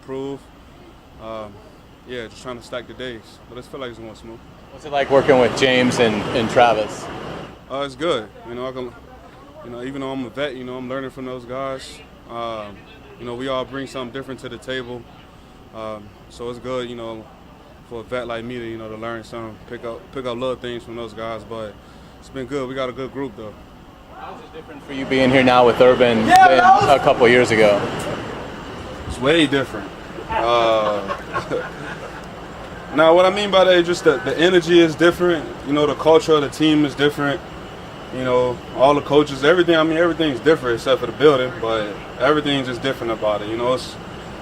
improve. Yeah, just trying to stack the days. But I feel like it's going smooth. What's it like working with James and Travis? It's good. Even though I'm a vet, I'm learning from those guys. We all bring something different to the table. So it's good, for a vet like me to, to learn something, pick up little things from those guys. But it's been good. We got a good group, though. How is it different for you being here now with Urban than a couple of years ago? It's way different. Now, what I mean by that is just the energy is different. The culture of the team is different. All the coaches, everything. Everything's different except for the building, but everything's just different about it. It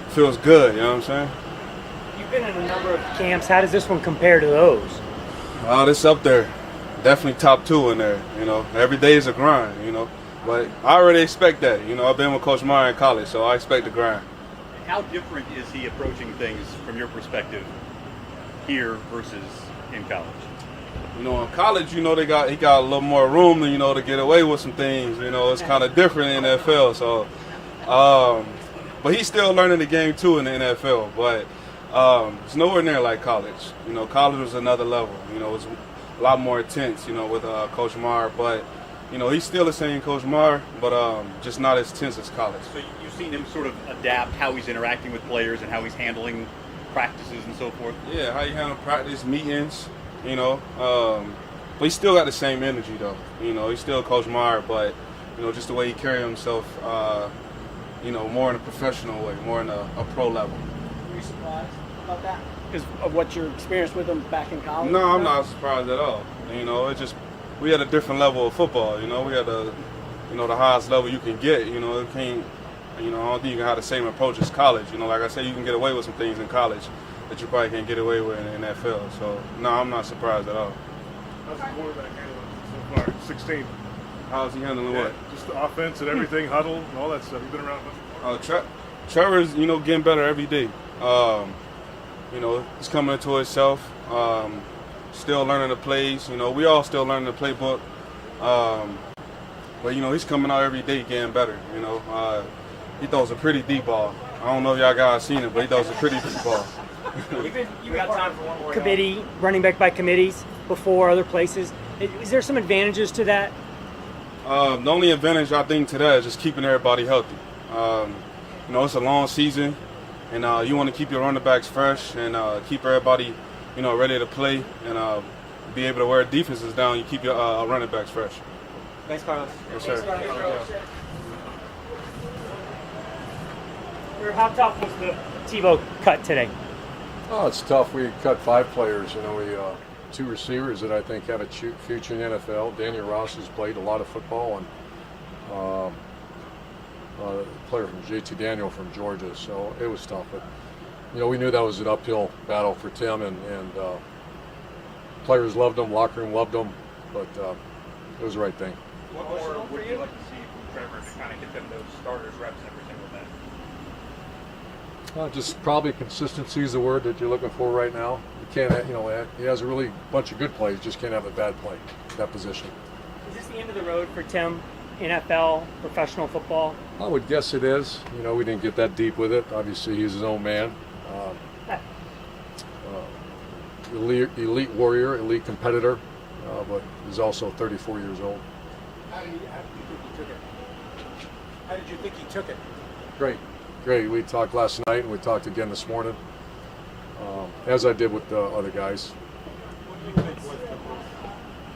feels good. You know what I'm saying? You've been in a number of camps. How does this one compare to those? This up there. Definitely top 2 in there. Every day is a grind. But I already expect that. I've been with Coach Meyer in college, so I expect the grind. How different is he approaching things from your perspective here versus in college? In college, he got a little more room, to get away with some things. It's kind of different in the NFL. So, but he's still learning the game too in the NFL. But it's nowhere near like college. College was another level. It was a lot more intense. With Coach Meyer. But he's still the same Coach Meyer, but just not as intense as college. So you've seen him sort of adapt how he's interacting with players and how he's handling practices and so forth. Yeah, how you handle practice, meetings. But he still got the same energy though. He's still Coach Meyer, but just the way he carries himself, more in a professional way, more in a pro level. Were you surprised about that? Because of what your experience with him back in college? No, I'm not surprised at all. It's just we had a different level of football. We had the highest level you can get. It can't. I don't think you can have the same approach as college. Like I said, you can get away with some things in college that you probably can't get away with in the NFL. So, no, I'm not surprised at all. How's the quarterback handling so far? 16. How's he handling what? Just the offense and everything, huddle and all that stuff. You've been around a bunch of Trevor's, getting better every day. He's coming into himself. Still learning the plays. We all still learning the playbook. But, he's coming out every day getting better. He throws a pretty deep ball. I don't know if y'all guys seen it, but he throws a pretty deep ball. You got time for one more committee, running back by committees before other places. Is there some advantages to that? The only advantage I think to that is just keeping everybody healthy. It's a long season, and you want to keep your running backs fresh and keep everybody, ready to play and be able to wear defenses down. You keep your running backs fresh. Thanks, Carlos. Yes, sir. How tough was the TiVo cut today? Oh, it's tough. We cut 5 players. We 2 receivers that I think have a future in the NFL. Daniel Ross has played a lot of football, and a player from JT Daniel from Georgia. So it was tough, but we knew that was an uphill battle for Tim, and players loved him, locker room loved him, but it was the right thing. What more would you like to see from Trevor to kind of get them those starters reps every single day? Just probably consistency is the word that you're looking for right now. You can't, he has a really bunch of good plays, just can't have a bad play, that position. Is this the end of the road for Tim, NFL, professional football? I would guess it is. We didn't get that deep with it. Obviously, he's his own man. Elite warrior, elite competitor, but he's also 34 years old. How did you think he took it? How did you think he took it? Great. We talked last night and we talked again this morning, as I did with the other guys. What do you think was the most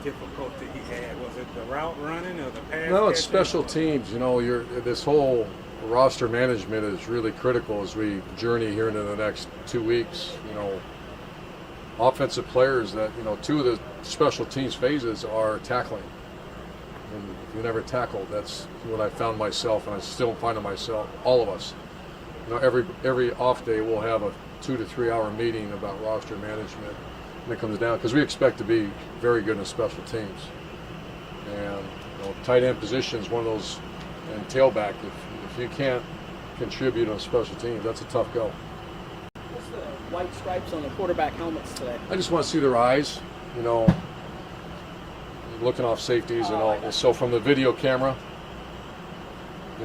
difficult that he had? Was it the route running or the pass? No, it's special teams. This whole roster management is really critical as we journey here into the next 2 weeks. Offensive players that, 2 of the special teams phases are tackling. And if you never tackle, that's what I found myself, and I still find myself, all of us. Every off day we'll have a 2 to 3 hour meeting about roster management, and it comes down because we expect to be very good in special teams. And tight end position is one of those, and tailback. If you can't contribute on special teams, that's a tough go. What's the white stripes on the quarterback helmets today? I just want to see their eyes, looking off safeties and all. And so from the video camera,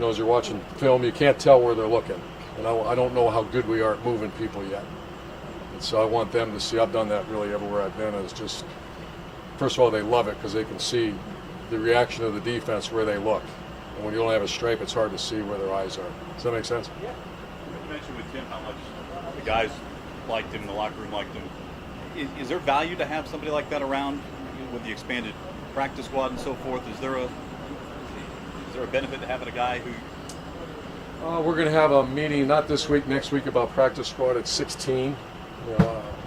as you're watching film, you can't tell where they're looking. and I don't know how good we are at moving people yet. And so I want them to see. I've done that really everywhere I've been. Is just, first of all, they love it because they can see the reaction of the defense where they look. And when you don't have a stripe, it's hard to see where their eyes are. Does that make sense? You mentioned with Tim how much the guys liked him, the locker room liked him. Is there value to have somebody like that around with the expanded practice squad and so forth? Is there a benefit to having a guy who? We're going to have a meeting, not this week, next week, about practice squad at 16.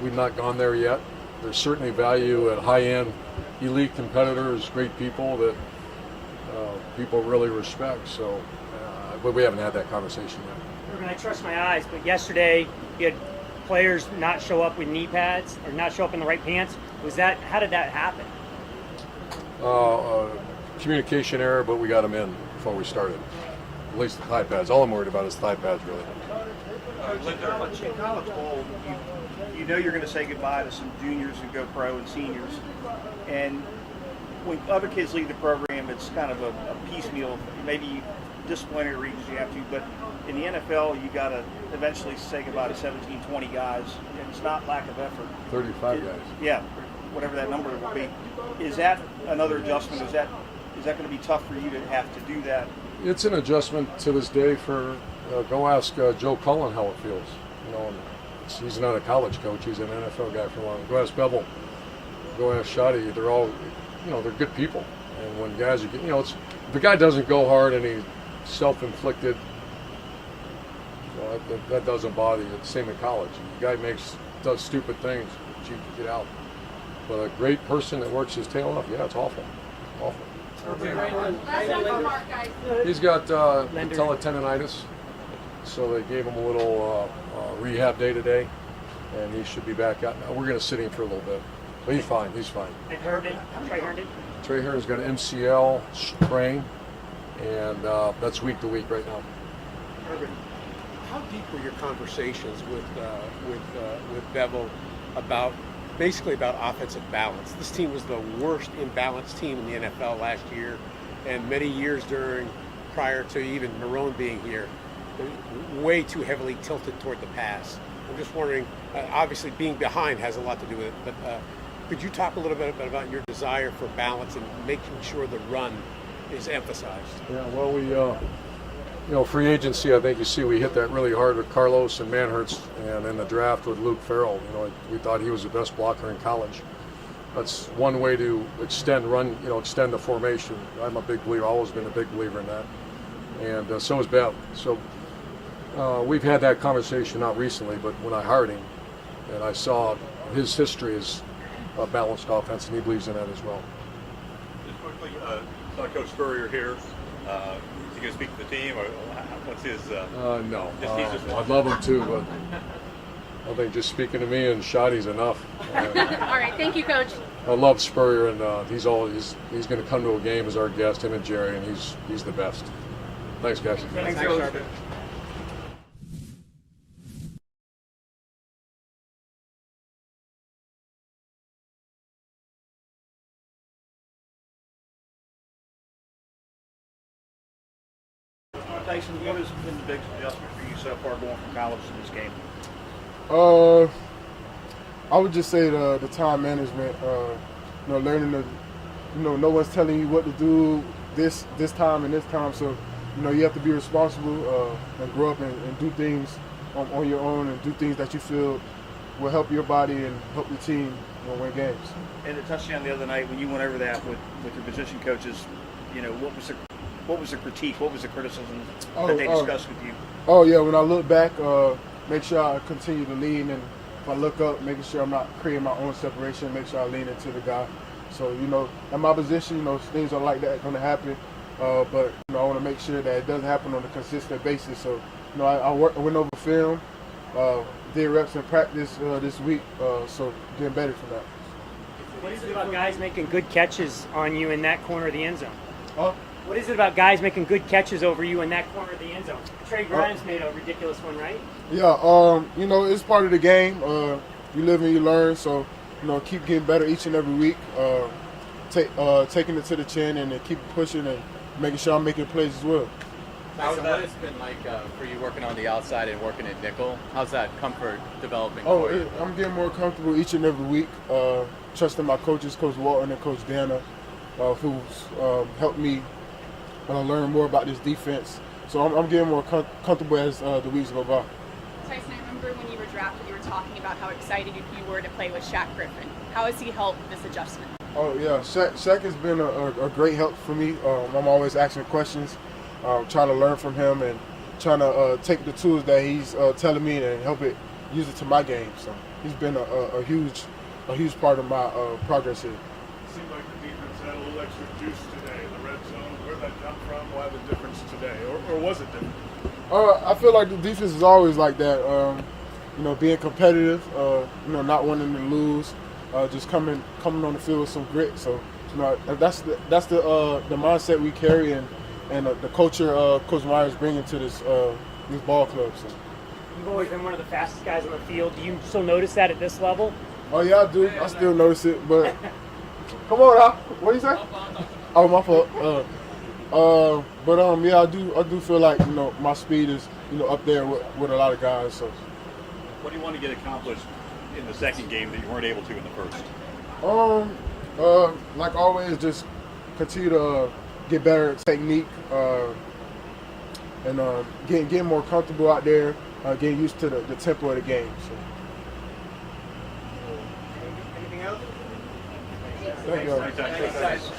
We've not gone there yet. There's certainly value at high-end elite competitors, great people that people really respect. So, but we haven't had that conversation yet. Urban, I trust my eyes, but yesterday you had players not show up with knee pads or not show up in the right pants. How did that happen? Communication error, but we got them in before we started. At least the thigh pads. All I'm worried about is thigh pads, really. In college bowl, you know you're going to say goodbye to some juniors who go pro and seniors, and when other kids leave the program, it's kind of a piecemeal. Maybe disciplinary reasons you have to, but in the NFL, you got to eventually say goodbye to 17, 20 guys, and it's not lack of effort. 35 guys. Yeah, whatever that number will be. Is that another adjustment? Is that going to be tough for you to have to do that? It's an adjustment to this day. For go ask Joe Cullen how it feels. He's not a college coach. He's an NFL guy for a long. Go ask Bevel. Go ask Shotty. They're all, they're good people. And when guys are, if the guy doesn't go hard and he's self-inflicted, that doesn't bother you. It's the same in college. The guy does stupid things. You get out. But a great person that works his tail off, yeah, it's awful. Awful. He's got patella tendonitis, so they gave him a little rehab day today, and he should be back out. We're going to sit him for a little bit, but he's fine. He's fine. And Trey Herndon's got an MCL sprain, and that's week to week right now. Urban, how deep were your conversations with Bevel about offensive balance? This team was the worst imbalanced team in the NFL last year, and many years prior to even Marrone being here, way too heavily tilted toward the pass. I'm just wondering, obviously being behind has a lot to do with it, but could you talk a little bit about your desire for balance and making sure the run is emphasized? Yeah, well, we, free agency, I think you see we hit that really hard with Carlos and Manhertz, and in the draft with Luke Farrell. We thought he was the best blocker in college. That's one way to extend the formation. I'm a big believer, always been a big believer in that. And so is Bev. So we've had that conversation, not recently, but when I hired him, and I saw his history as a balanced offense, and he believes in that as well. Just quickly, saw Coach Spurrier here. Is he going to speak to the team, or what's his? No. I'd love him to, but I think just speaking to me and Shotty's enough. All right, thank you, Coach. I love Spurrier, and he's going to come to a game as our guest, him and Jerry, and he's the best. Thanks, guys. Thanks, Coach. Tyson, what has been the biggest adjustment for you so far going from college to this game? I would just say the time management. Learning to, no one's telling you what to do this time and this time. So, you have to be responsible and grow up and do things on your own and do things that you feel will help your body and help the team win games. And the touchdown the other night, when you went over that with your position coaches, what was the critique? What was the criticism that they discussed with you? Oh, yeah, when I look back, make sure I continue to lean, and if I look up, making sure I'm not creating my own separation, make sure I lean into the guy. So, at my position, things are like that going to happen, but, I want to make sure that it doesn't happen on a consistent basis. So, I went over film, did reps in practice this week, so getting better from that. What is it about guys making good catches on you in that corner of the end zone? What is it about guys making good catches over you in that corner of the end zone? Trey Grimes made a ridiculous one, right? Yeah, it's part of the game. You live and you learn, so, keep getting better each and every week. Taking it to the chin and then keep pushing and making sure I'm making plays as well. Tyson, what has it been like for you working on the outside and working at nickel? How's that comfort developing for you? I'm getting more comfortable each and every week. Trusting my coaches, Coach Walton and Coach Dana, who's helped me learn more about this defense. So I'm getting more comfortable as the weeks go by. Tyson, I remember when you were drafted, you were talking about how excited you were to play with Shaq Griffin. How has he helped this adjustment? Oh yeah, Shaq has been a great help for me. I'm always asking questions, trying to learn from him and trying to take the tools that he's telling me and help it use it to my game. So he's been a huge part of my progress here. It seemed like the defense had a little extra juice today in the red zone. Where'd that come from? Why the difference today? Or was it different? I feel like the defense is always like that. Being competitive, not wanting to lose, just coming on the field with some grit. So, that's the mindset we carry and the culture Coach Meyer is bringing to this ball club. So. You've always been one of the fastest guys on the field. Do you still notice that at this level? Oh yeah, I do. I still notice it, but come on, Al. What do you say? Oh, my fault. Yeah, I do feel like my speed is up there with a lot of guys. So. What do you want to get accomplished in the second game that you weren't able to in the first? Like always, just continue to get better at technique and getting more comfortable out there, getting used to the tempo of the game. So. Anything else? Thank you. Thanks, Tyson.